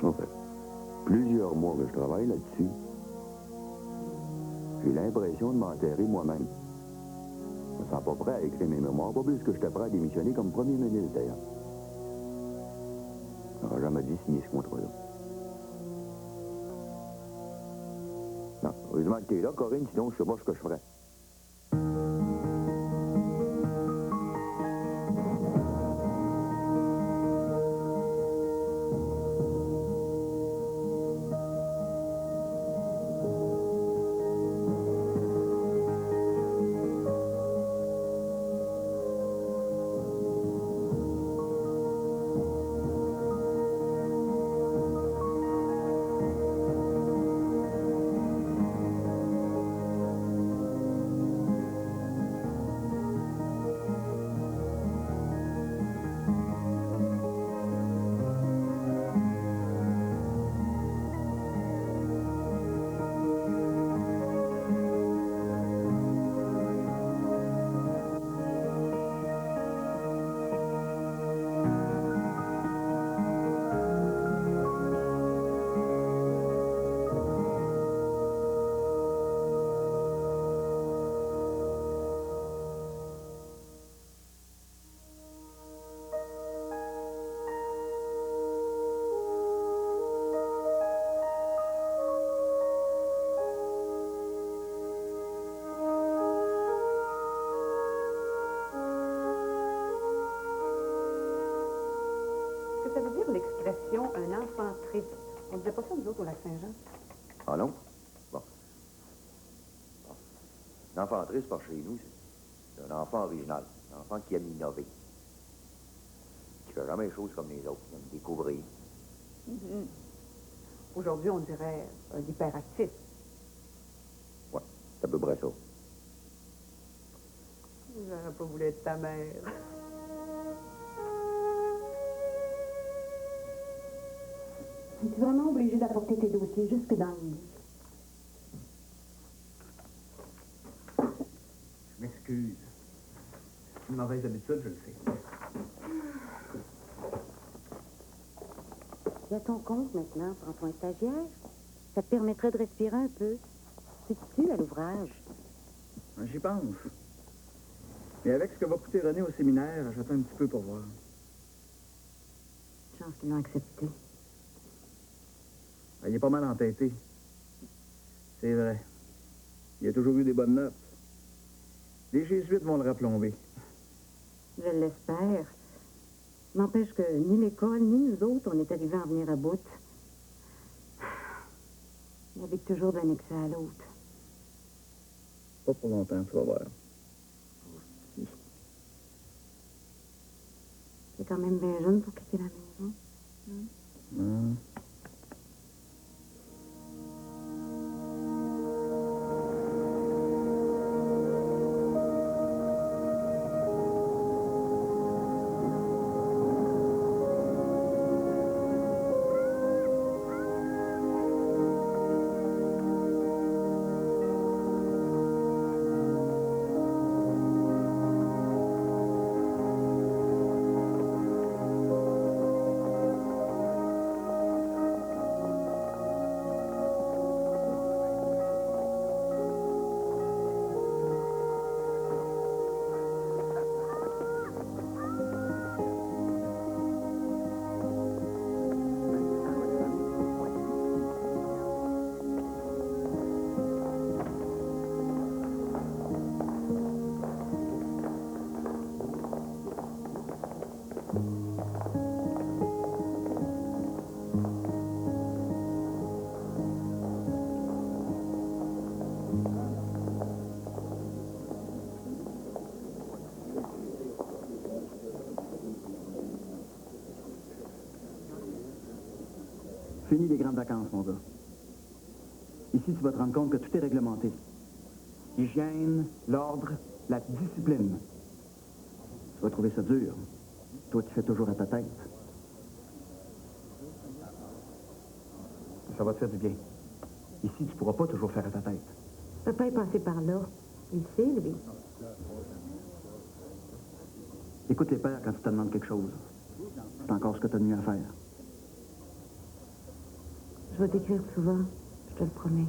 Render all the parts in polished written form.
Ça fait plusieurs mois que je travaille là-dessus. J'ai l'impression de m'enterrer moi-même. Je me sens pas prêt à écrire mes mémoires, pas plus que j'étais prêt à démissionner comme premier ministre, d'ailleurs. J'aurais jamais dû signer ce contrat-là. Non, heureusement que t'es là, Corinne, sinon je sais pas ce que je ferais. Ça veut dire l'expression « un enfant triste ». On ne disait pas ça, nous autres, au Lac-Saint-Jean. Ah non? Bon. Un enfant triste par chez nous, c'est un enfant original. Un enfant qui aime innover. Qui fait jamais les choses comme les autres. Qui aime découvrir. Aujourd'hui, on dirait un hyperactif. Ouais, c'est à peu près ça. J'aurais pas voulu être ta mère. Es-tu vraiment obligé d'apporter tes dossiers jusque dans le lit? Je m'excuse. C'est une mauvaise habitude, je le sais. Tu as ton compte maintenant, prends-toi un stagiaire. Ça te permettrait de respirer un peu. Tu te tues à l'ouvrage. J'y pense. Et avec ce que va coûter René au séminaire, j'attends un petit peu pour voir. Chance qu'ils l'ont accepté. Il est pas mal entêté. C'est vrai. Il a toujours eu des bonnes notes. Les jésuites vont le raplomber. Je l'espère. N'empêche que ni l'école, ni nous autres, on est arrivés à en venir à bout. Il navigue toujours d'un excès à l'autre. Pas pour longtemps, tu vas voir. C'est quand même bien jeune pour quitter la maison. Fini les grandes vacances, mon gars. Ici, tu vas te rendre compte que tout est réglementé. L'hygiène, l'ordre, la discipline. Tu vas trouver ça dur. Toi, tu fais toujours à ta tête. Ça va te faire du bien. Ici, tu pourras pas toujours faire à ta tête. Papa est passé par là. Il sait, lui. Écoute les pères quand tu te demandes quelque chose. C'est encore ce que tu as de mieux à faire. Je vais t'écrire souvent, je te le promets.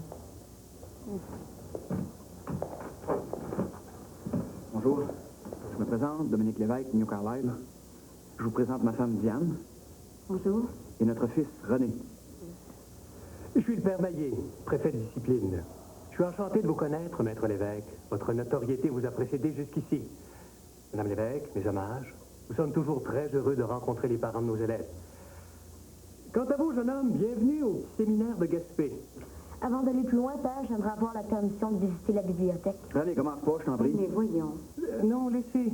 Bonjour. Je me présente, Dominique Lévesque, New Carlisle. Je vous présente ma femme Diane Bonjour. et notre fils René. Je suis le père Maillet, préfet de discipline. Je suis enchanté de vous connaître, maître Lévesque. Votre notoriété vous a précédé jusqu'ici. Madame Lévesque, mes hommages. Nous sommes toujours très heureux de rencontrer les parents de nos élèves. Quant à vous, jeune homme, bienvenue au séminaire de Gaspé. Avant d'aller plus loin, Père, j'aimerais avoir la permission de visiter la bibliothèque. Allez, commence pas, je t'en prie. Mais voyons. Non, laissez.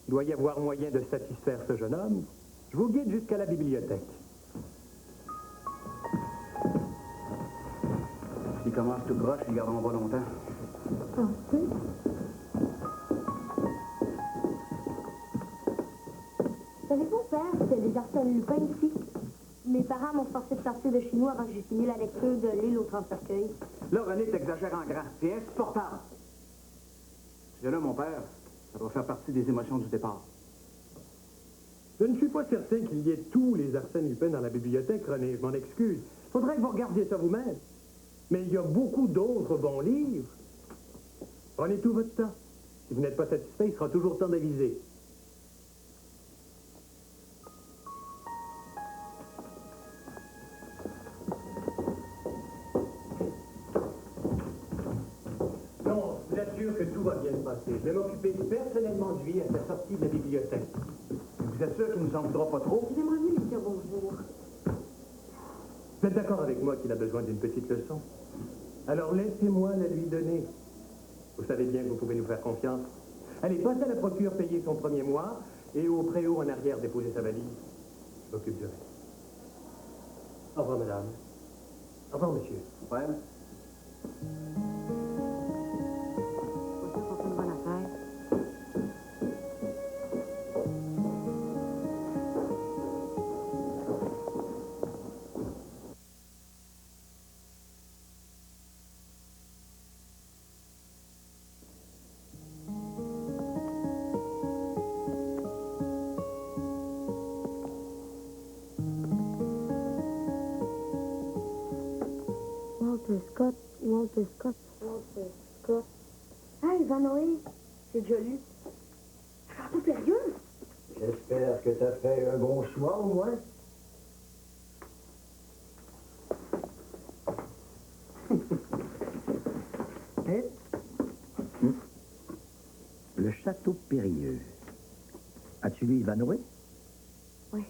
Il doit y avoir moyen de satisfaire ce jeune homme. Je vous guide jusqu'à la bibliothèque. S'il commence tout croche, ils garderont pas longtemps. Savez-vous, Père, qu'il y a des Arsène Lupin ici? Mes parents m'ont forcé de sortir de chez nous avant que j'ai fini la lecture de L'île aux 30 cercueils. Là, René, t'exagères en grand. C'est insupportable. C'est là, mon père, ça doit faire partie des émotions du départ. Je ne suis pas certain qu'il y ait tous les Arsène Lupin dans la bibliothèque, René, je m'en excuse. Faudrait que vous regardiez ça vous-même. Mais il y a beaucoup d'autres bons livres. Prenez tout votre temps. Si vous n'êtes pas satisfait, il sera toujours temps d'aviser. Non, je vous assure que tout va bien se passer. Je vais m'occuper personnellement de lui à sa sortie de la bibliothèque. Vous êtes sûr qu'il nous en voudra pas trop? J'aimerais mieux lui dire bonjour. Vous êtes d'accord avec moi qu'il a besoin d'une petite leçon? Alors laissez-moi la lui donner. Vous savez bien que vous pouvez nous faire confiance. Allez, passez à la procure payer son premier mois et au préau en arrière déposer sa valise. Je m'occupe du reste. Au revoir, madame. Au revoir, monsieur. Ouais. Faut dire qu'on fait une bonne affaire. Walter Scott, Walter Scott, Walter Scott. Hey, Van Noé, j'ai déjà lu. Ah, tout sérieux? J'espère que tu as fait un bon choix, au moins. Le château Périlleux. As-tu lu Ivanhoe? Oui.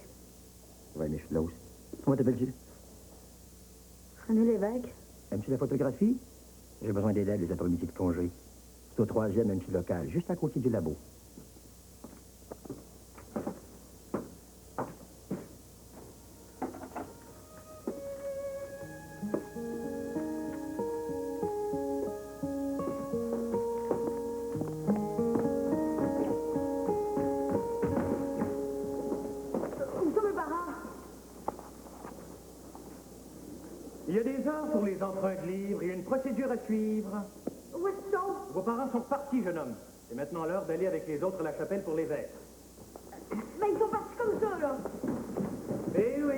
Ouais, mais je suis là aussi. Comment t'appelles-tu? René Lévesque. Aimes-tu la photographie? J'ai besoin d'élèves les après-midi de congé. C'est au 3e institut local, juste à côté du labo. Où sont mes parents? Il y a des heures pour les emprunts de livres, il y a une procédure à suivre. Où est-ce qu'ils sont? Vos parents sont partis, jeune homme. C'est maintenant l'heure d'aller avec les autres à la chapelle pour les verres. Ben, ils sont partis comme ça, là. Eh oui,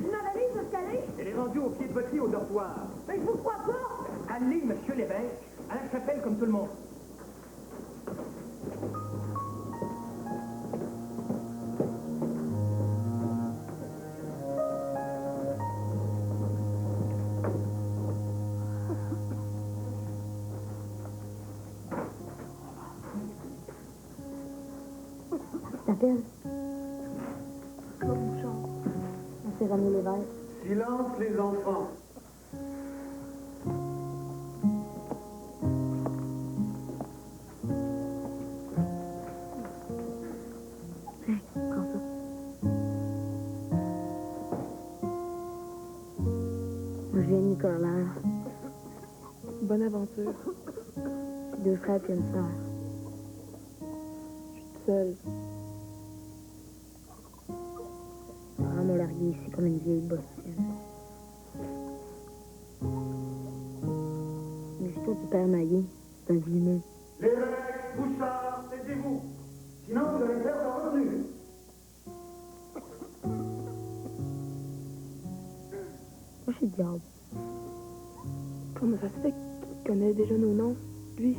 Dans la ligne jusqu'à aller? elle est rendue au pied de votre lit au dortoir. Ben, je vous crois pas. Allez, monsieur l'évêque, à la chapelle comme tout le monde. T'appelles? C'est René Lévesque. Silence, les enfants. Tiens, prends ça. Moi, je viens de Nicolas. Bonne aventure. J'ai 2 frères et une sœur. Je suis toute seule. Mes parents m'ont largué ici comme une vieille bottine. L'histoire du père Maillet, c'est un vineux. L'évêque, Bouchard, taisez-vous. Sinon, vous allez perdre la retenue. Moi, je chez le diable. Comment ça se fait qu'il connaît déjà nos noms, lui?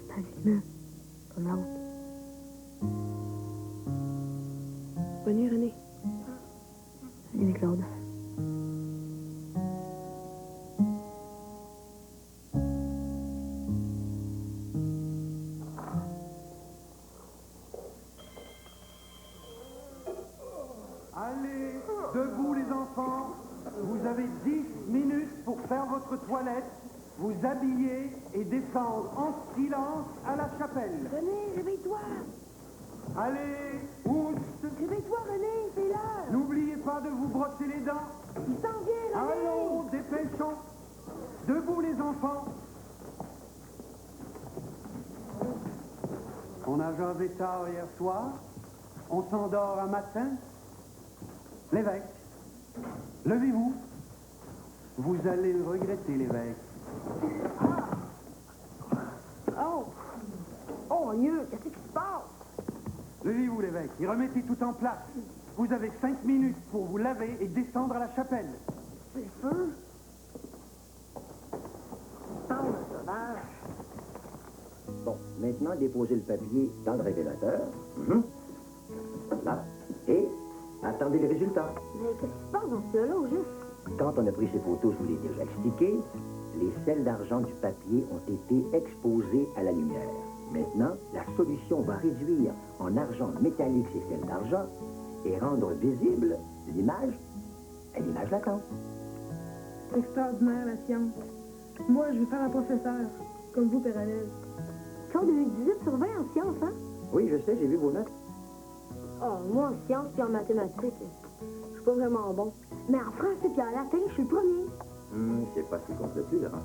C'est un humain, comme l'autre. Bonne nuit, René. Salut, Claude. Allez, debout les enfants. Vous avez 10 minutes pour faire votre toilette, vous habiller et descendre en silence à la chapelle. René, réveille-toi! Allez, ousse. Réveille-toi, René, c'est là! N'oubliez pas de vous brosser les dents. Il s'en vient, René! Allons, dépêchons. Debout les enfants. On a jasé tard hier soir. On s'endort un matin. L'évêque, levez-vous. Vous allez le regretter, l'évêque. Oh! Oh, mon Dieu, qu'est-ce qui se passe? Levez-vous, l'évêque, et remettez tout en place. Vous avez 5 minutes pour vous laver et descendre à la chapelle. C'est le feu? Parle, sauvage. Bon, maintenant, déposez le papier dans le révélateur. Là. Et attendez les résultats. Mais qu'est-ce qui se passe dans ce là, au juste? Quand on a pris ces photos, je vous l'ai déjà expliqué, les sels d'argent du papier ont été exposés à la lumière. Maintenant, la solution va réduire en argent métallique ces sels d'argent et rendre visible l'image à l'image latente. C'est extraordinaire, la science. Moi, je veux faire un professeur, comme vous, Père Annelle. Claude a eu 18 sur 20 en sciences, hein? Oui, je sais, j'ai vu vos notes. Oh, moi, en sciences et en mathématiques, je suis pas vraiment bon. Mais en français et en latin, je suis le premier. C'est pas ce qui compte le plus, Laurent.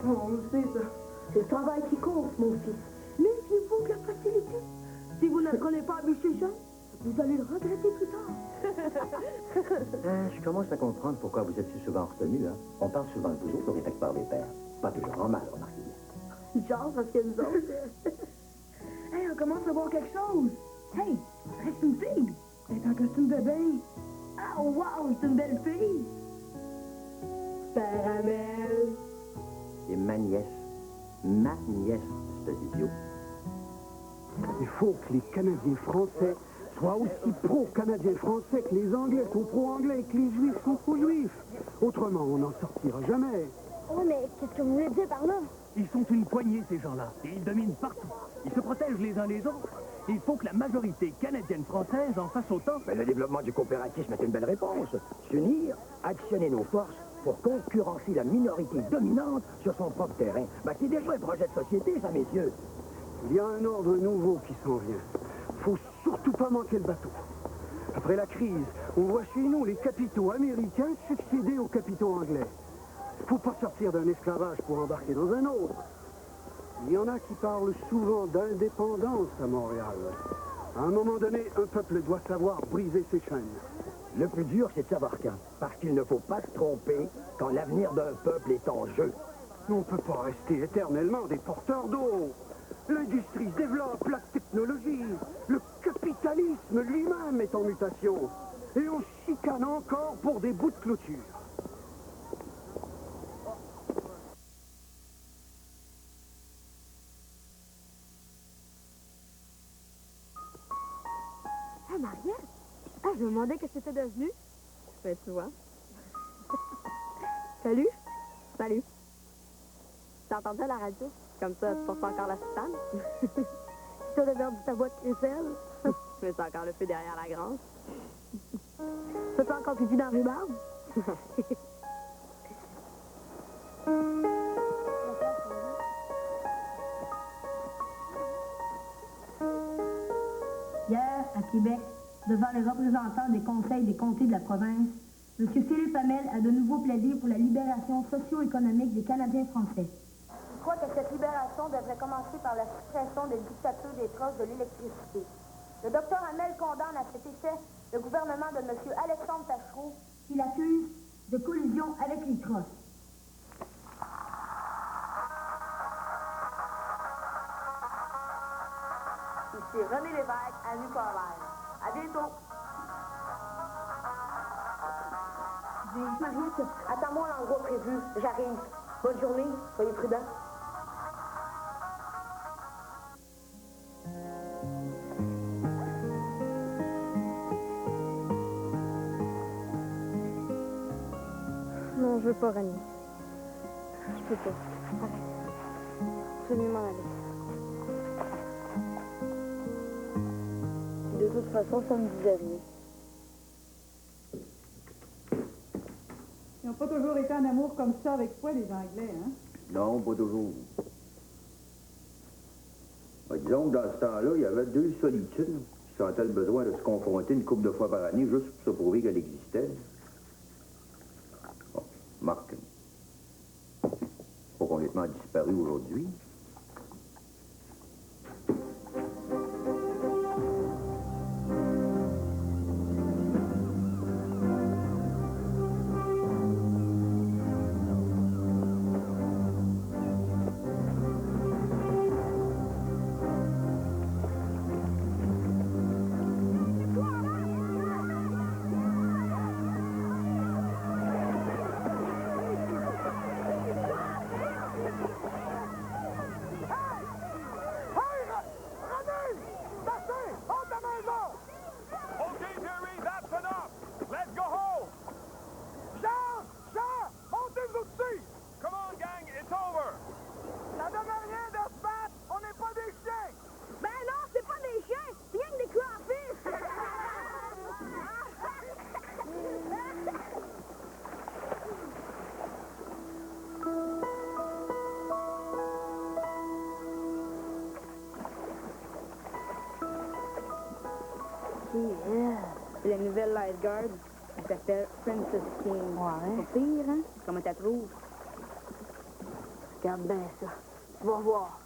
Oh, on le sait, ça. C'est le travail qui compte, mon fils. Méfiez-vous de la facilité. Si vous n'apprenez pas à bûcher Jean, vous allez le regretter plus tard. Je commence à comprendre pourquoi vous êtes si souvent retenu. Hein. On parle souvent de vous autres au réfectoire des pères. Pas toujours en mal, remarquez. Genre, parce que nous autres... Hey, on commence à voir quelque chose. Hey, reste une fille. Elle est en costume de bain. Ah, wow, c'est une belle fille. Père Amel. Et ma nièce, cet idiot. Il faut que les Canadiens français soient aussi pro-Canadiens français que les Anglais sont pro-Anglais et que les Juifs sont pro-Juifs. Autrement, on n'en sortira jamais. Oh, mais qu'est-ce que vous voulez dire par là? Ils sont une poignée, ces gens-là, et ils dominent partout. Ils se protègent les uns les autres. Il faut que la majorité canadienne-française en fasse autant. Mais le développement du coopératisme est une belle réponse. S'unir, actionner nos forces pour concurrencer la minorité dominante sur son propre terrain. C'est déjà un projet de société, ça, messieurs. Il y a un ordre nouveau qui s'en vient. Faut surtout pas manquer le bateau. Après la crise, on voit chez nous les capitaux américains succéder aux capitaux anglais. Faut pas sortir d'un esclavage pour embarquer dans un autre. Il y en a qui parlent souvent d'indépendance à Montréal. À un moment donné, un peuple doit savoir briser ses chaînes. Le plus dur, c'est de savoir quand. Parce qu'il ne faut pas se tromper quand l'avenir d'un peuple est en jeu. On ne peut pas rester éternellement des porteurs d'eau. L'industrie se développe, la technologie, le capitalisme lui-même est en mutation. Et on chicane encore pour des bouts de clôture. Ah, Mariette? Ah, je me demandais ce que c'était devenu. Ben, tu vois. Salut. Salut. T'as entendu à la radio? Comme ça, tu portes encore la soutane? Tu as perdu ta voix de crécelle? Mais c'est encore le feu derrière la grange. Fais-tu encore pipi dans la rhubarbe? Hier, à Québec, devant les représentants des conseils des comtés de la province, M. Philippe Hamel a de nouveau plaidé pour la libération socio-économique des Canadiens français. Je crois que cette libération devrait commencer par la suppression des dictatures des troches de l'électricité. Le docteur Hamel condamne à cet effet le gouvernement de M. Alexandre Tachereau, qu'il accuse de collusion avec les troches. Ici René Lévesque à Nucolaire. À bientôt. Mariette, attends-moi à l'endroit prévu. J'arrive. Bonne journée. Soyez prudents. Non, je veux pas, Rani. Je peux pas. Arrête. Je vais mieux m'en aller. De toute façon, ça me disait rien. Ils n'ont pas toujours été en amour comme ça avec toi, les Anglais, hein? Non, pas toujours. Ben, disons que dans ce temps-là, il y avait deux solitudes qui sentaient le besoin de se confronter une couple de fois par année juste pour se prouver qu'elle existait. Bon, Marc, pas complètement disparu aujourd'hui. C'est la nouvelle lifeguard. Elle s'appelle Princess King. Ouais. Pas pire, hein? Comment t'as trouves? Regarde bien ça. Tu vas voir.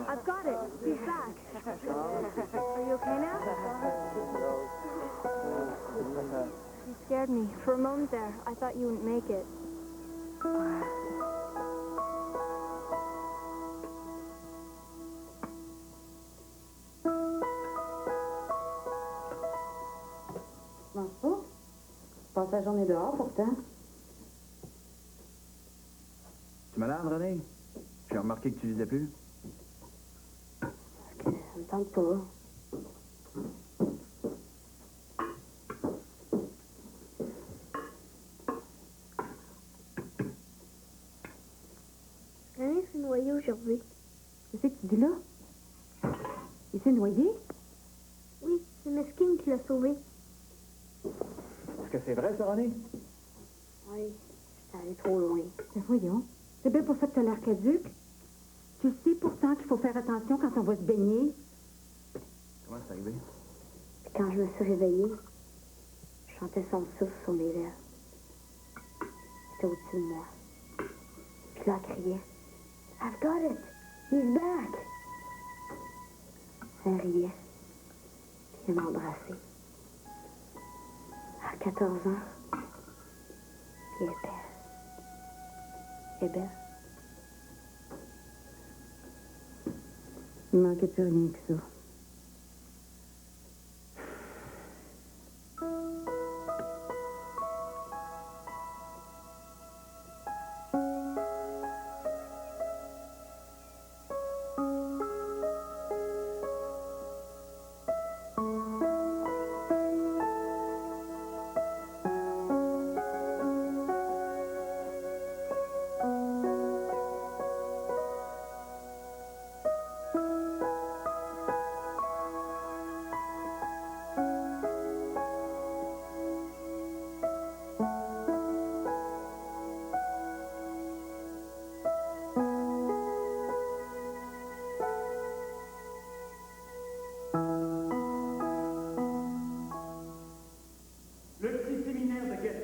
I've got it. He's back. Are you okay now? You scared me. For a moment there, I thought you wouldn't make it. Tu manges pas? Tu passes la journée dehors, pourtant. Tu malade, René? J'ai remarqué que tu lisais plus. Ça me tente pas. René s'est noyé aujourd'hui. Qu'est-ce que tu dis là? Il s'est noyé? Oui, c'est Miss King qui l'a sauvé. Est-ce que c'est vrai, ça, René? Oui, j'étais allée trop loin. Mais voyons, c'est bien pour ça que t'as l'air caduque. Tu sais pourtant qu'il faut faire attention quand on va se baigner. Comment c'est arrivé? Puis quand je me suis réveillée, je sentais son souffle sur mes lèvres. C'était au-dessus de moi. Puis là, elle criait. I've got it! He's back! Elle riait. Puis elle m'a embrassée. À 14 ans, puis elle est belle. Elle est belle. Il ne manquait plus rien que ça.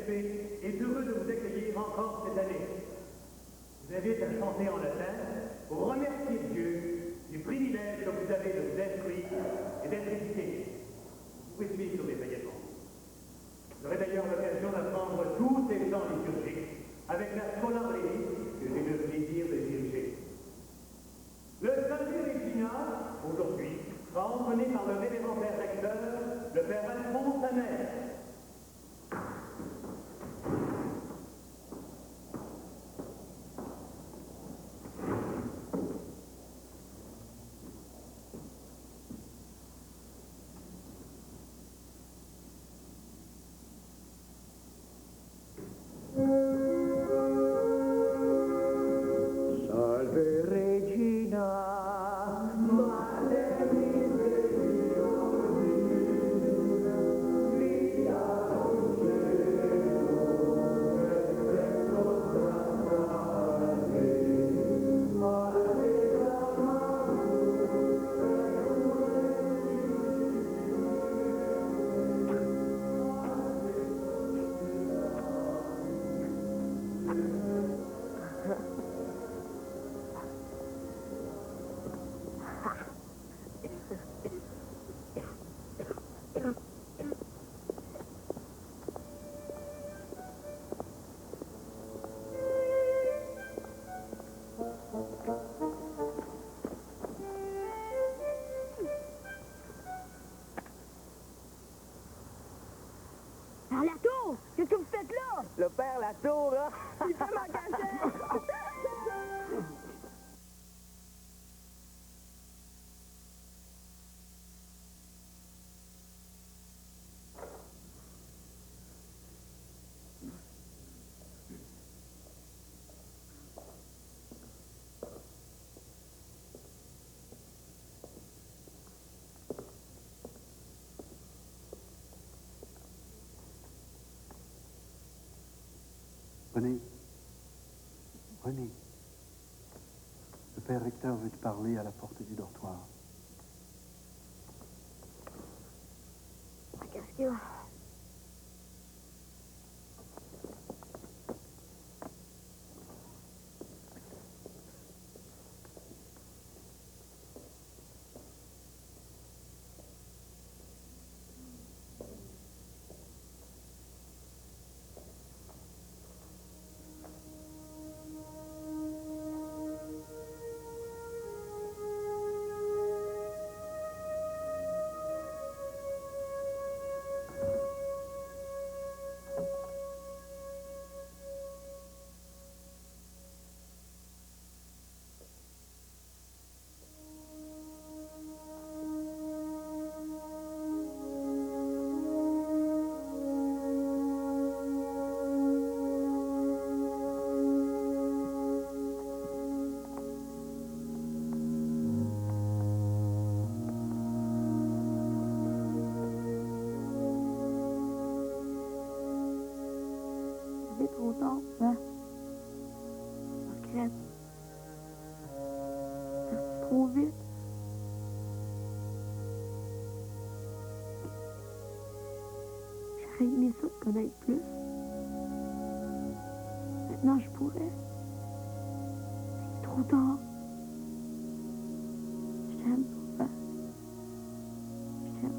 l'USP est heureux de vous accueillir encore cette année. Je vous invite à chanter en latin pour remercier Dieu du privilège que vous avez de vous instruire et d'être éduqué. Vous pouvez suivre sur les feuilletons. J'aurai d'ailleurs l'occasion d'apprendre tous les chants liturgiques avec la Scolarée que j'ai le plaisir de diriger. Le Saint Regina, aujourd'hui, sera entraîné par le révérend père recteur, le père Alphonse Hamel. Salve Regina, Père Latour, qu'est-ce que vous faites là? Le père Latour, là. Il fait ma cachette! Venez. Venez. Le père recteur veut te parler à la porte du dortoir. Qu'est-ce qu'il y a? C'est trop tard, hein? Je regrette. C'est parti trop vite. J'aurais aimé ça te connaître plus. Maintenant, je pourrais. C'est trop tard. Je t'aime, papa. Je t'aime.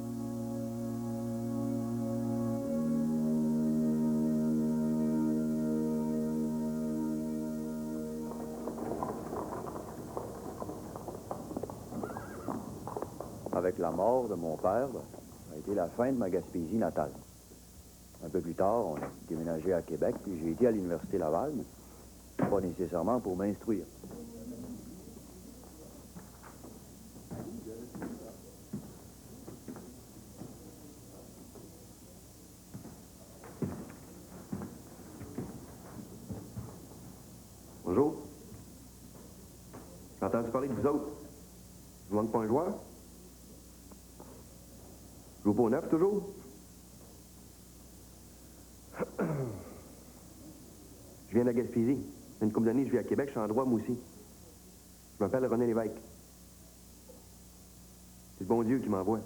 Avec la mort de mon père, ça a été la fin de ma Gaspésie natale. Un peu plus tard, on a déménagé à Québec, puis j'ai été à l'Université Laval, mais pas nécessairement pour m'instruire. Bonjour. J'ai entendu parler de vous autres. Vous manque pas un joueur? Joue pas au neuf, toujours? Je viens de la Gaspésie. Une couple d'années, je vis à Québec, je suis en droit, moi aussi. Je m'appelle René Lévesque. C'est le bon Dieu qui m'envoie.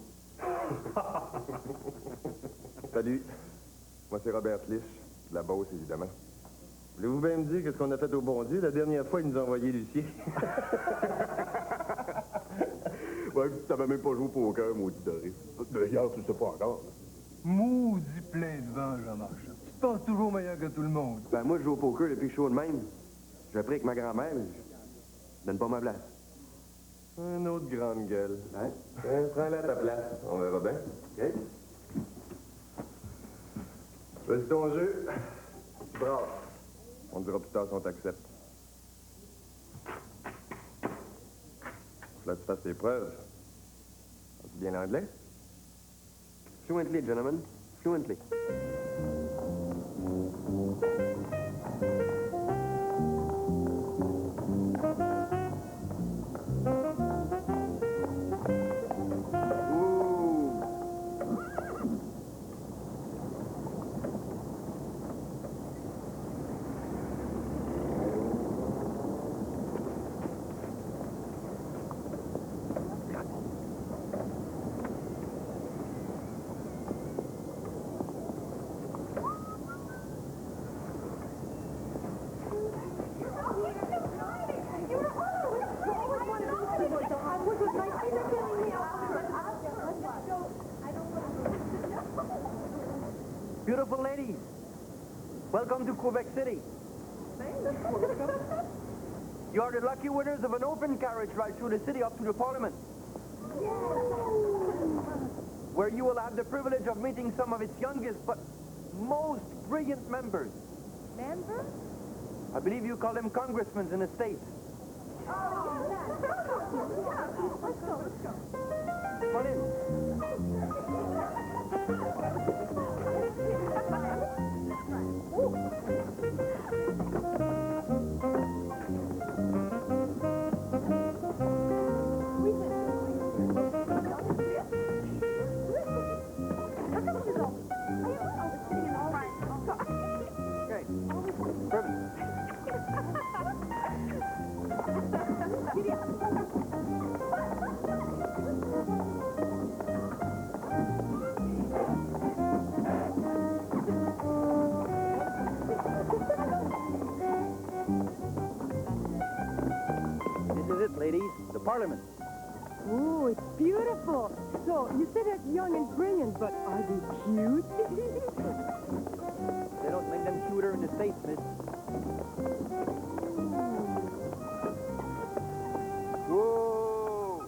Salut. Moi, c'est Robert Clich. De la Beauce, évidemment. Voulez-vous bien me dire qu'est-ce qu'on a fait au bon Dieu? La dernière fois, il nous a envoyé Lucien. Ouais, puis t'avais même pas joué au poker, maudit Doris. D'ailleurs, tu sais pas encore. Maudit plein de vent, Jean-Marchand. Tu te penses toujours meilleur que tout le monde. Ben, moi, je joue au poker depuis que je suis de même. J'ai appris avec ma grand-mère, mais je donne pas ma place. Une autre grande gueule. Hein? Prends-la à ta place. On verra bien. OK? Vas-y ton jeu. Tu brasses. On te dira plus tard si on t'accepte. Là, tu fasses tes preuves. As-tu bien l'anglais? Fluently, gentlemen. Fluently. Beautiful ladies, welcome to Quebec City. You are the lucky winners of an open carriage ride through the city up to the Parliament, where you will have the privilege of meeting some of its youngest but most brilliant members. Members? I believe you call them congressmen in the States. Let's go. Come on in. Ladies, the Parliament. Ooh, it's beautiful. So, you said they're young and brilliant, but are they cute? They don't make them cuter in the States, miss. Whoa!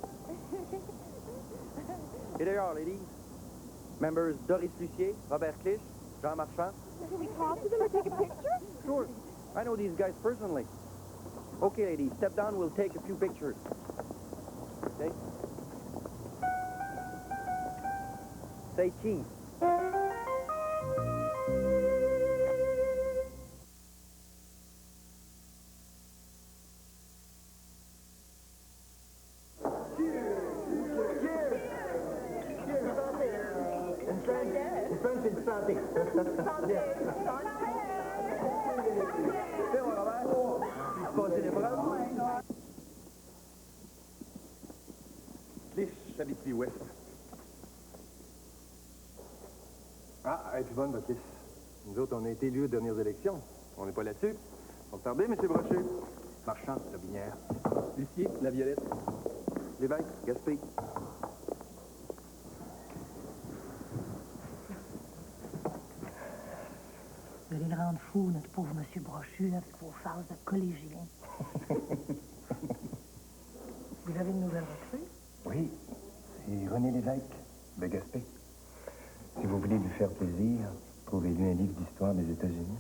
Here they are, ladies. Members Doris Lucier, Robert Clich, Jean Marchand. Can we talk to them or take a picture? Sure. I know these guys personally. Okay, ladies, step down. We'll take a few pictures. Okay? Say cheese. Santé. Clich, Abitibi-Ouest. Ah, elle est plus bonne, votre liste. Nous autres, on a été élus aux dernières élections. On n'est pas là-dessus. On va tarder, M. Brochu. Marchand, la Binière. Lucier, la Violette. Lévesque, Gaspé. Vous allez le rendre fou, notre pauvre monsieur Brochu, avec vos phases de collégien. Vous avez une nouvelle recrue? Oui, c'est René Lévesque, de Gaspé. Si vous voulez lui faire plaisir, trouvez-lui un livre d'histoire des États-Unis.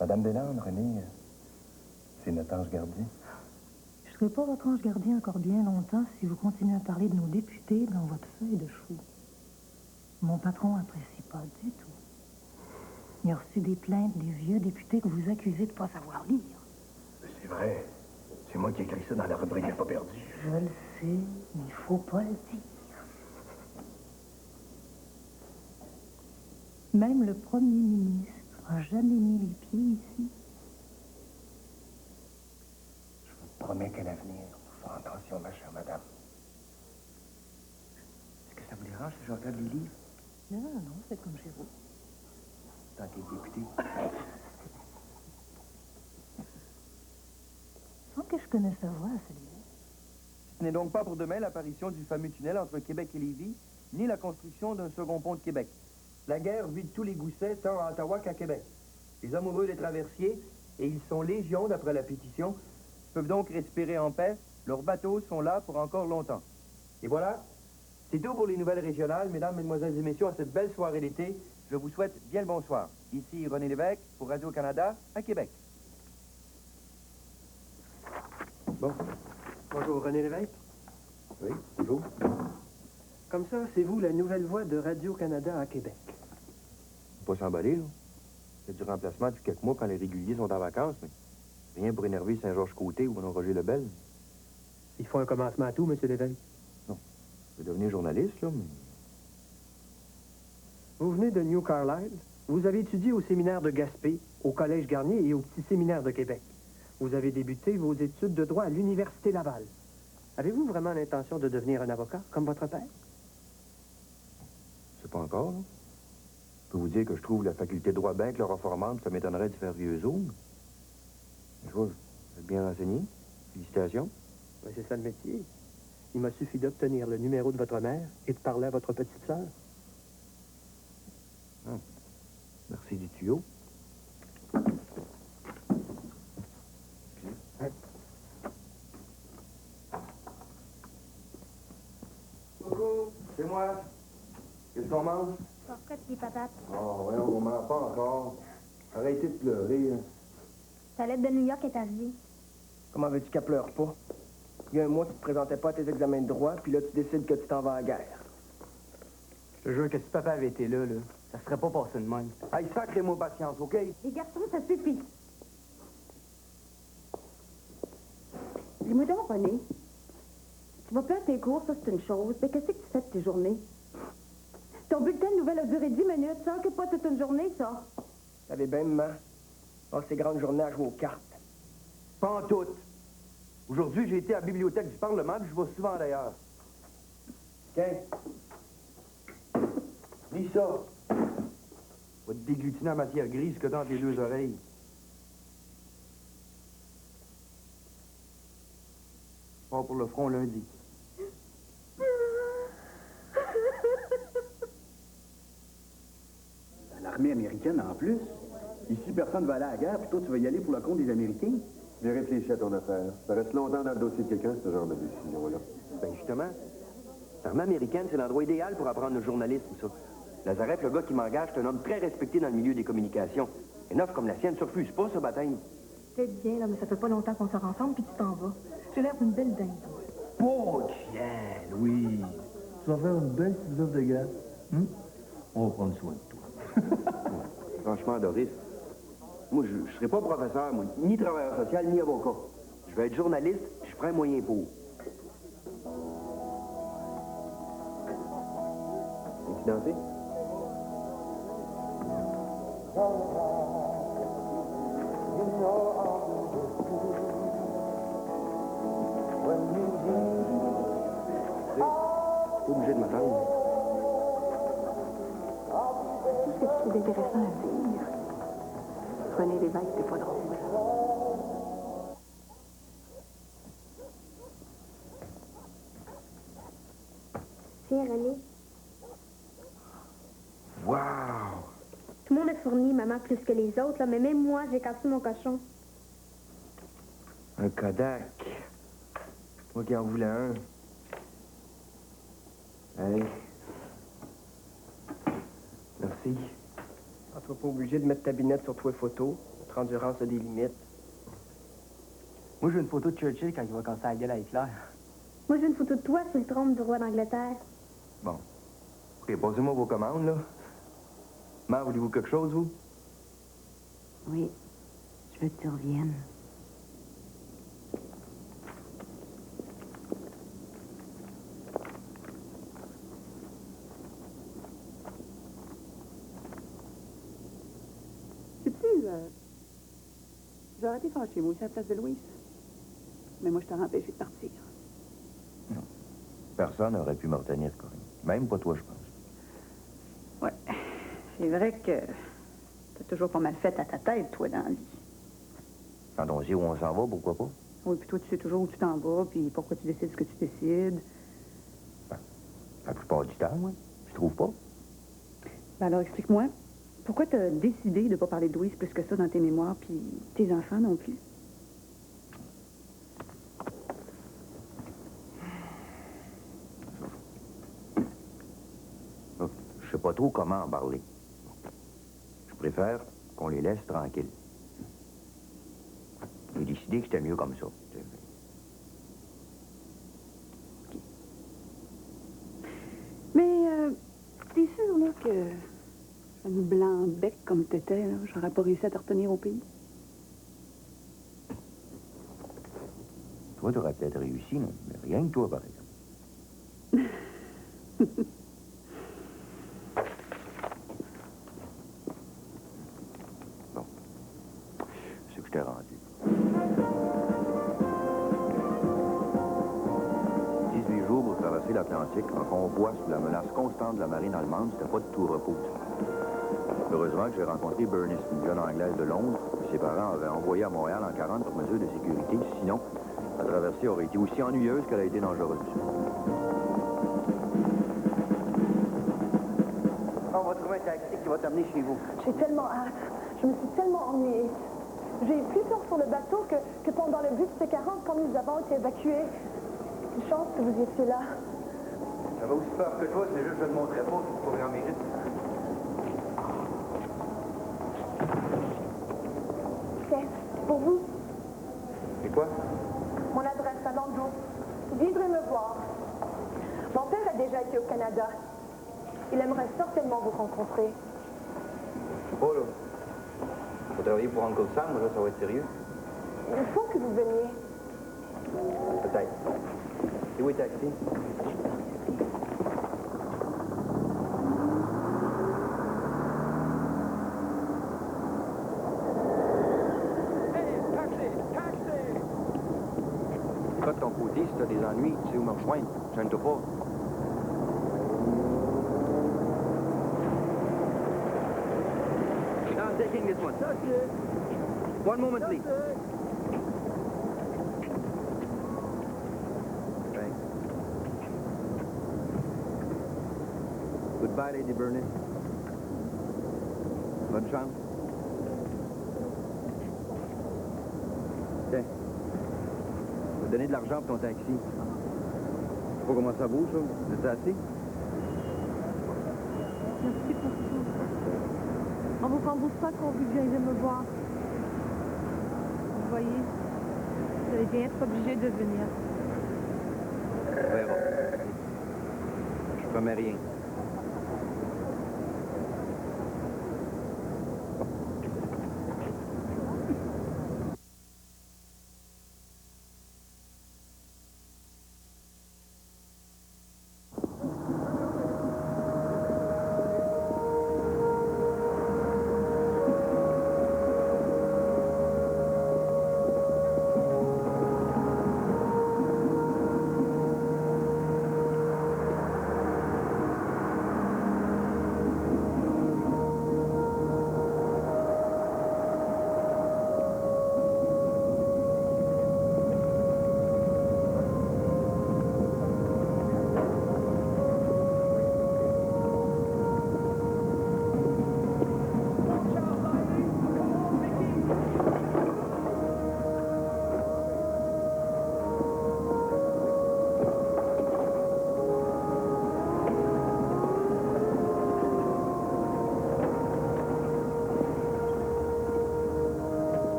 Madame Deslandes, René, c'est notre ange gardien. Je ne serai pas votre ange gardien encore bien longtemps si vous continuez à parler de nos députés dans votre feuille de chou. Mon patron n'apprécie pas du tout. Il a reçu des plaintes des vieux députés que vous accusez de ne pas savoir lire. C'est vrai. C'est moi qui ai écrit ça dans la rubrique « Pas perdu ». Je le sais, mais il ne faut pas le dire. Même le premier ministre n'a jamais mis les pieds ici. Je vous promets qu'à l'avenir, vous ferez attention, ma chère madame. Est-ce que ça Ça vous dérange si je regarde les livres? Non, non, faites comme chez vous. Tant qu'être député. Sans que je connaisse sa voix, celui-là. Ce n'est donc pas pour demain l'apparition du fameux tunnel entre Québec et Lévis, ni la construction d'un second pont de Québec. La guerre vide tous les goussets, tant à Ottawa qu'à Québec. Les amoureux des traversiers, et ils sont légions d'après la pétition, peuvent donc respirer en paix. Leurs bateaux sont là pour encore longtemps. Et voilà, c'est tout pour les nouvelles régionales. Mesdames, Mesdemoiselles et Messieurs, à cette belle soirée d'été, je vous souhaite bien le bonsoir. Ici René Lévesque pour Radio-Canada à Québec. Bon. Bonjour, René Lévesque. Oui, bonjour. Comme ça, c'est vous la nouvelle voix de Radio-Canada à Québec. Faut pas s'emballer, là. C'est du remplacement depuis quelques mois quand les réguliers sont en vacances, mais rien pour énerver Saint-Georges-Côté ou Roger Lebel. Il faut un commencement à tout, M. Lévesque. Non. Je vais devenir journaliste, là, mais... Vous venez de New Carlisle. Vous avez étudié au séminaire de Gaspé, au Collège Garnier et au Petit Séminaire de Québec. Vous avez débuté vos études de droit à l'Université Laval. Avez-vous vraiment l'intention de devenir un avocat, comme votre père? Je sais pas encore, là. Je peux vous dire que je trouve la faculté de droit bien chloroformante, ça m'étonnerait de faire vieux zoom. Je vois, vous êtes bien renseigné. Félicitations. Ben, c'est ça le métier. Il m'a suffi d'obtenir le numéro de votre mère et de parler à votre petite sœur. Ah. Merci du tuyau. Coucou, c'est moi. Qu'est-ce qu'on mange? Portrait de patates. Oh, ouais, on ne mange pas encore. Arrêtez de pleurer, hein. Ta lettre de New York est arrivée. Comment veux-tu qu'elle pleure pas? Il y a un mois, tu te présentais pas à tes examens de droit, puis là, tu décides que tu t'en vas à la guerre. Je te jure que si papa avait été là, ça serait pas passé de même. Hey, sacrez-moi patience, OK? Les garçons, ça suffit. Dis-moi donc, René. Tu vas plus à tes cours, ça, c'est une chose. Mais qu'est-ce que tu fais de tes journées? Ton bulletin de nouvelles a duré 10 minutes. Ça occupe pas toute une journée, ça. T'avais bien, maman. Oh, ces grandes journées à jouer aux cartes. Pas en tout. Aujourd'hui, j'ai été à la bibliothèque du Parlement, puis je vais souvent d'ailleurs. Tiens. Lis ça. Va te déglutiner en matière grise que dans tes deux oreilles. Pas pour le front lundi. L'armée américaine, en plus. Ici, personne ne va aller à la guerre, puis toi, tu vas y aller pour le compte des Américains. J'ai réfléchi à ton affaire. Ça reste longtemps dans le dossier de quelqu'un, ce genre de décision-là. Ben justement, l'armée américaine, c'est l'endroit idéal pour apprendre le journalisme, ça. Lazareth, le gars qui m'engage, c'est un homme très respecté dans le milieu des communications. Une offre comme la sienne se refuse pas, ce baptême. C'est bien, là, mais ça fait pas longtemps qu'on sort ensemble, puis tu t'en vas. J'ai l'air d'une belle dinde, toi. Oh, tiens, Louis. Tu vas faire une belle petite œuvre de gaz. On va prendre soin de toi. Franchement, Doris, moi, je ne serai pas professeur, moi, ni travailleur social, ni avocat. Je vais être journaliste, je ferai un moyen pour. Veux-tu danser? T'es obligé de m'attendre. Tout ce que tu trouves intéressant à dire. René Lévesque, c'est pas drôle. Tiens, René. Wow! Tout le monde est fourni, maman, plus que les autres, là, mais même moi, j'ai cassé mon cochon. Un Kodak. Moi qui en voulais un. Allez. Merci. Ah, tu vas pas obligé de mettre ta binette sur toi photos. Notre endurance a des limites. Moi, j'ai une photo de Churchill quand il va casser la gueule à Hitler. Moi, j'ai une photo de toi sur le trône du roi d'Angleterre. Bon. OK, posez-moi vos commandes, là. Mère, voulez-vous quelque chose, vous? Oui. Je veux que tu reviennes. J'aurais été fâchée, moi aussi, à la place de Louise. Mais moi, je t'aurais empêché de partir. Non. Personne n'aurait pu me retenir, Corinne. Même pas toi, je pense. Ouais. C'est vrai que t'as toujours pas mal fait à ta tête, toi, dans la vie. Quand on sait où on s'en va, pourquoi pas? Oui, puis toi, tu sais toujours où tu t'en vas, puis pourquoi tu décides ce que tu décides. Ben, la plupart du temps, oui. Tu trouves pas? Ben alors, explique-moi, pourquoi t'as décidé de pas parler de Louise plus que ça dans tes mémoires, puis tes enfants non plus? Je sais pas trop comment en parler. Je préfère qu'on les laisse tranquilles. J'ai décidé que c'était mieux comme ça. Mais, t'es sûr, là, que un blanc-bec comme t'étais, là, j'aurais pas réussi à te retenir au pays? Toi, t'aurais peut-être réussi, non? Mais rien que toi, par exemple. Bon. C'est que je t'ai rendu. 18 jours pour traverser l'Atlantique en convoi sous la menace constante de la marine allemande, c'était pas de tout repos. Heureusement que j'ai rencontré Bernice, une jeune Anglaise de Londres, que ses parents avaient envoyée à Montréal en 40 pour mesure de sécurité. Sinon, la traversée aurait été aussi ennuyeuse qu'elle a été dangereuse. On va trouver un taxi qui va t'amener chez vous. J'ai tellement hâte. Je me suis tellement ennuyée. J'ai eu plus peur sur le bateau que pendant le bus C40 quand nous avons été évacués. Une chance que vous étiez là. J'avais aussi peur que toi, c'est juste que je ne te montrais pas pour trouver en mérite. Tiens, pour vous, C'est quoi? mon adresse à Londres. Vous viendrez me voir. Mon père a déjà été au Canada. Il aimerait certainement vous rencontrer. Je sais pas, là. Faut travailler pour Uncle Sam, là, ça va être sérieux. Il faut que vous veniez. Peut-être. C'est où le taxi? Toi, de ton côté, si t'as des ennuis, tu sais où me rejoindre. Gêne-toi pas. Now I'm taking this one. One moment, please. Thanks. Goodbye, Lady Bernice. Bonne chance. Tiens. Je vais te donner de l'argent pour ton taxi. Je sais pas comment ça bouge, ça. C'est assez? Merci pour tout. On vous rembourse pas quand vous viendrez me voir. Vous voyez, vous allez bien être obligé de venir. On verra. Je promets rien.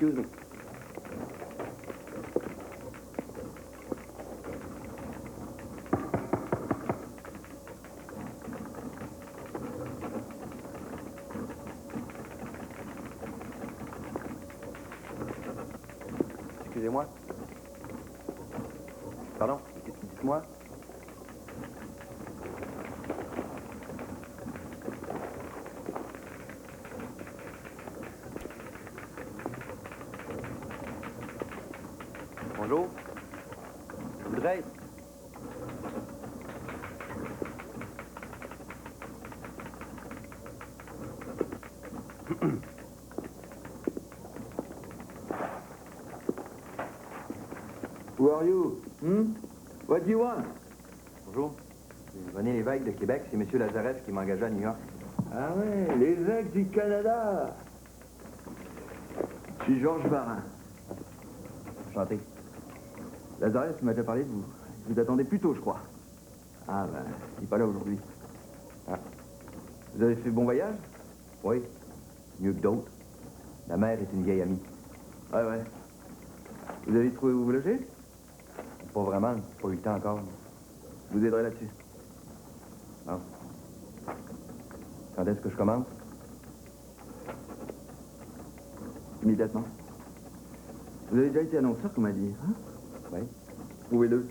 Excuse me. Excusez-moi. Dites-moi. Bonjour. Je voudrais... Who are you? What do you want? Bonjour. René Lévesque de Québec, c'est M. Lazareff qui m'a engagé à New York. Ah ouais, l'évêque du Canada. Je suis Georges Varin. Enchanté. Lazareff m'a déjà parlé de vous. Vous attendez plus tôt, je crois. Ah ben, il n'est pas là aujourd'hui. Ah. Vous avez fait bon voyage? Oui, mieux que d'autres. La mère est une vieille amie. Ouais, ouais. Vous avez trouvé où vous loger? Pas vraiment, pas eu le temps encore. Je vous aiderai là-dessus. Bon. Quand est-ce que je commence? Immédiatement. Vous avez déjà été annonceur, comme on m'a dit, hein? Oui. Trouvez-le.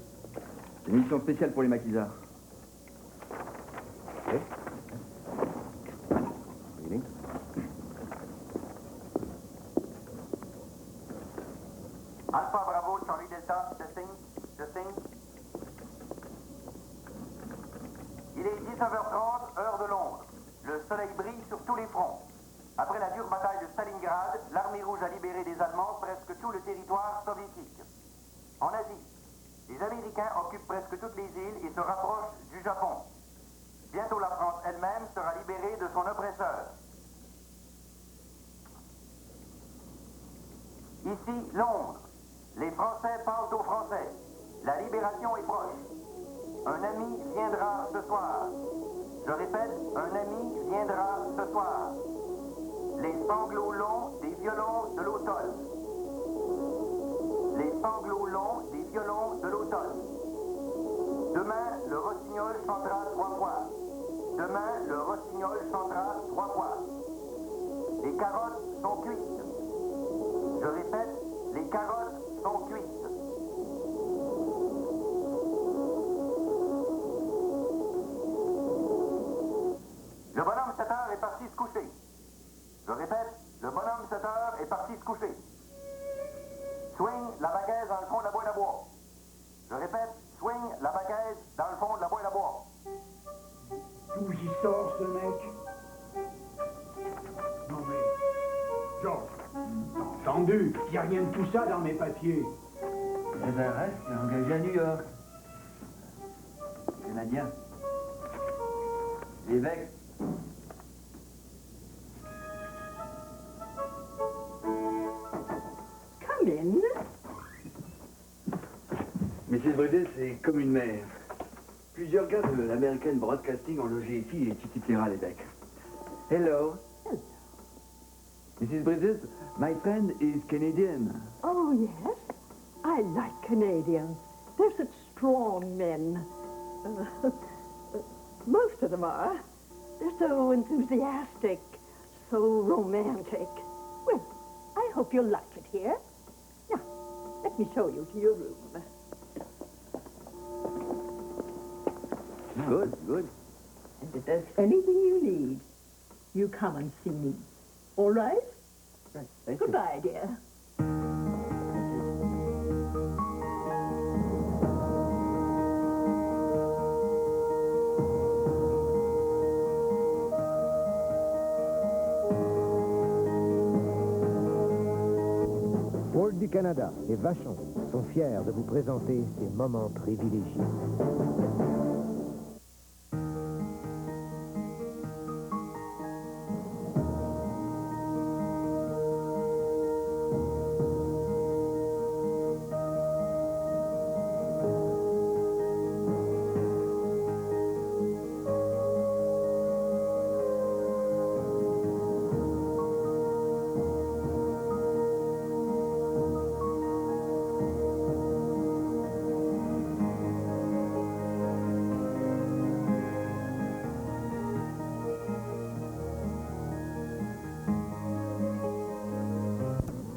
C'est une mission spéciale pour les maquisards. Oui. Oui. Alpha Bravo, Charlie Delta, testing. Il est 19h30, heure de Londres. Le soleil brille sur tous les fronts. Après la dure bataille de Stalingrad, l'armée rouge a libéré des Allemands presque tout le territoire soviétique. En Asie, les Américains occupent presque toutes les îles et se rapprochent du Japon. Bientôt la France elle-même sera libérée de son oppresseur. Ici, Londres. Les Français parlent aux Français. La libération est proche. Un ami viendra ce soir. Je répète, un ami viendra ce soir. Les sanglots longs des violons de l'automne. Les sanglots longs des violons de l'automne. Demain, le rossignol chantera 3 fois. Demain, le rossignol chantera 3 fois. Les carottes sont cuites. Je répète, les carottes sont cuites. Le bonhomme 7 heures est parti se coucher. Je répète, le bonhomme 7 heures est parti se coucher. Swing la baguette dans le fond de la boîte à bois. Je répète, swing la baguette dans le fond de la boîte à bois. D'où il sort, ce mec? Non mais... Georges, t'as entendu? Il n'y a rien de tout ça dans mes papiers. Lazareff est engagé à New York. Canadien. L'évêque. Come in. Mrs. Bridget, c'est comme une mère. Plusieurs gars de l'American Broadcasting ont logé ici et Titipléra l'évêque. Hello. Mrs. Bridget, my friend is Canadian. Oh, yes. I like Canadians. They're such strong men. Most of them are. They're so enthusiastic, so romantic. Well, I hope you'll like it here. Now, let me show you to your room. Good, good. And if there's anything you need, you come and see me. All right? Thank you. Goodbye, dear. Ford du Canada et Vachon sont fiers de vous présenter ces moments privilégiés.